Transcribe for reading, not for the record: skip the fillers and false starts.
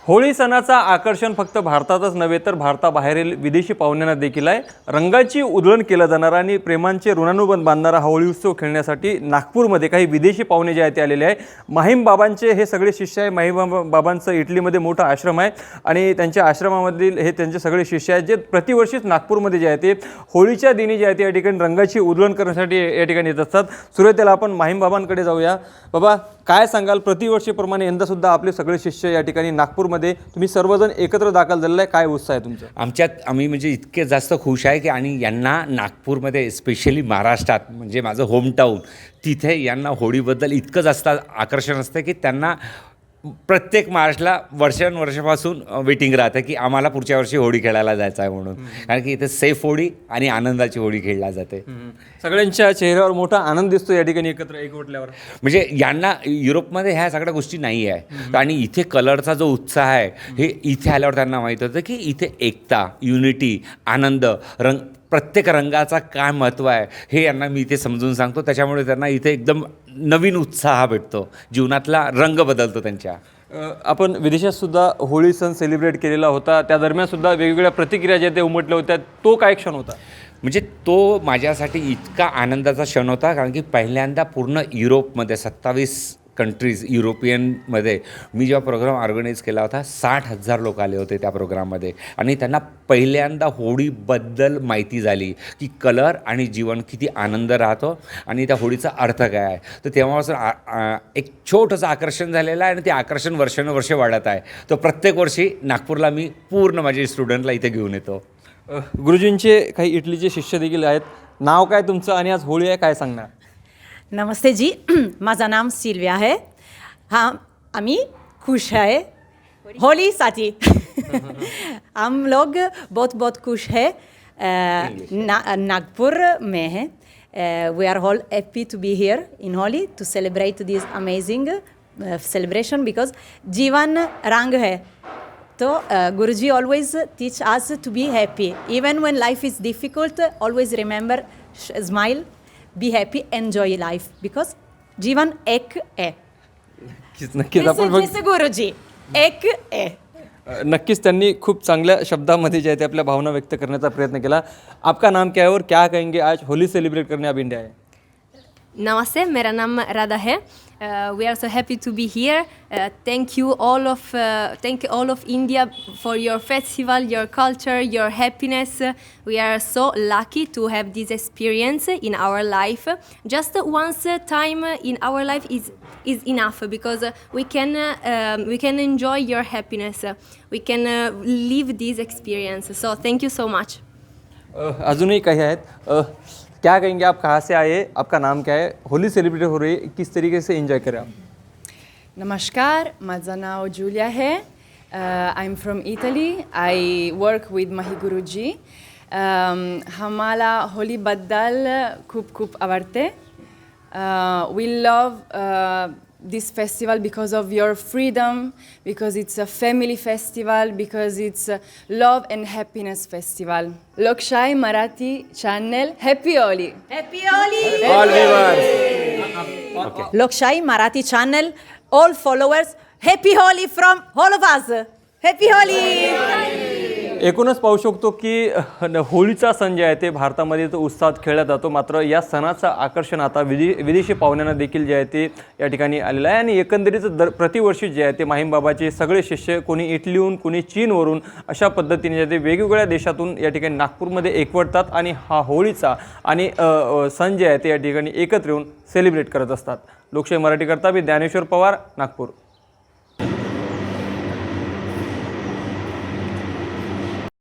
होळी सणाचा आकर्षण फक्त भारतातच नव्हे तर भारताबाहेरील विदेशी पाहुण्यांना देखील आहे. रंगाची उधळण केला जाणारा आणि प्रेमांचे ऋणानुबंध बांधणारा हा होळी उत्सव खेळण्यासाठी नागपूरमध्ये काही विदेशी पाहुणे जे आहेत ते आलेले आहे. माहीम बाबांचे हे सगळे शिष्य आहे. माहीम बाबांचं इटलीमध्ये मोठा आश्रम आहे आणि त्यांच्या आश्रमामधील हे त्यांचे सगळे शिष्य आहेत जे प्रतिवर्षीच नागपूरमध्ये जे आहे ते होळीच्या दिनी जे आहे ते या ठिकाणी रंगाची उधळण करण्यासाठी या ठिकाणी येत असतात. सुरुवातीला आपण माहीम बाबांकडे जाऊया. बाबा, काय सांगाल, प्रतिवर्षीप्रमाणे यंदासुद्धा आपले सगळे शिष्य या ठिकाणी नागपूरमध्ये तुम्ही सर्वजण एकत्र दाखल झालेला आहे, काय उत्साह आहे तुमचा? आम्ही म्हणजे इतके जास्त खुश आहे की आणि यांना नागपूरमध्ये स्पेशली महाराष्ट्रात म्हणजे माझं होमटाऊन तिथे यांना होळीबद्दल इतकं जास्त आकर्षण असतं की त्यांना प्रत्येक मार्चला वर्षानुवर्षापासून वेटिंग राहतं की आम्हाला पुढच्या वर्षी होळी खेळायला जायचं आहे म्हणून. कारण की इथे सेफ होळी आणि आनंदाची होळी खेळली जाते. सगळ्यांच्या चेहऱ्यावर मोठा आनंद दिसतो या ठिकाणी एकवटल्यावर. म्हणजे यांना युरोपमध्ये ह्या सगळ्या गोष्टी नाही आहे आणि इथे कलरचा जो उत्साह आहे हे इथे आल्यावर त्यांना माहीत होतं की इथे एकता, युनिटी, आनंद, प्रत्येक रंगाचा काय महत्त्व आहे हे यांना मी इथे समजून सांगतो. त्याच्यामुळे त्यांना इथे एकदम नवीन उत्साह भेटतो, जीवनातला रंग बदलतो त्यांच्या. आपण विदेशात सुद्धा होळी सण सेलिब्रेट केलेला होता, त्या दरम्यान सुद्धा वेगवेगळ्या प्रतिक्रिया ज्या ते उमटल्या होत्या, तो काय क्षण होता? म्हणजे तो माझ्यासाठी इतका आनंदाचा क्षण होता कारण की पहिल्यांदा पूर्ण युरोपमध्ये 27 कंट्रीज युरोपियनमध्ये मी जेव्हा प्रोग्राम ऑर्गनाईज केला होता 60,000 लोक आले होते त्या प्रोग्राममध्ये आणि त्यांना पहिल्यांदा होळीबद्दल माहिती झाली की कलर आणि जीवन किती आनंद राहतो आणि त्या होळीचा अर्थ काय आहे. तर तेव्हापासून एक छोटंसं आकर्षण झालेलं आहे आणि ते आकर्षण वर्षानुवर्ष वाढत आहे. तर प्रत्येक वर्षी नागपूरला मी पूर्ण माझे स्टुडंटला इथे घेऊन येतो. गुरुजींचे काही इटलीचे शिष्य देखील आहेत. नाव काय तुमचं आणि आज होळी आहे, काय सांगणार? नमस्ते जी, माझा नाम सिल्विया है. हाँ, आम्ही खुश है होली साथी. हम लोग बहुत बहुत खुश है. नागपुर में है. We are all happy to be here in Holi to celebrate this amazing celebration because जीवन रंग है. So Guruji always teach us to be happy. Even when life is difficult, always remember, smile, be happy, enjoy life because जीवन एक है. नक्कीच आपण गुरुजी एक है. नक्कीच त्यांनी खूप चांगल्या शब्दामध्ये जे आहे ते आपल्या भावना व्यक्त करण्याचा प्रयत्न केला. आपका नाम क्या है और क्या कहेंगे आज होली सेलिब्रेट करने आप इंडिया है? Namaste, मेरा नाम राधा है. We are so happy to be here. Thank you all of India for your festival, your culture, your happiness. We are so lucky to have this experience in our life. Just once time in our life is enough because we can enjoy your happiness. We can live this experience. So thank you so much. अजूनही काही आहेत. क्या कहेंगे, आप कहाँ से आए, आपका नाम क्या है, होली सेलिब्रेट हो रही है, किस तरीके से एंजॉय करें आप? नमस्कार, माझं नाव जुलिया है. I am from Italy. I work with Mahi Guruji. आम्हाला होलीबद्दल खूप खूप आवडते. We love this festival because of your freedom, because it's a family festival, because it's a love and happiness festival. Lokshai Marathi channel, happy Holi. Happy Holi. All viewers. Okay. Lokshai Marathi channel, all followers, happy Holi from all of us. Happy Holi. एकूणच पाहू शकतो की होळीचा सण जे आहे ते भारतामध्ये तो उत्साहात खेळला जातो. मात्र या सणाचं आकर्षण आता विदेशी पाहुण्यांना देखील जे आहे ते या ठिकाणी आलेलं आहे आणि एकंदरीत प्रतिवर्षी जे आहे ते माहीम बाबाचे सगळे शिष्य कोणी इटलीहून, कोणी चीनवरून अशा पद्धतीने जे ते वेगवेगळ्या देशातून या ठिकाणी नागपूरमध्ये एकवटतात आणि हा होळीचा आणि सण जे आहे ते या ठिकाणी एकत्र येऊन सेलिब्रेट करत असतात. लोकशाही मराठीकरता मी ज्ञानेश्वर पवार, नागपूर.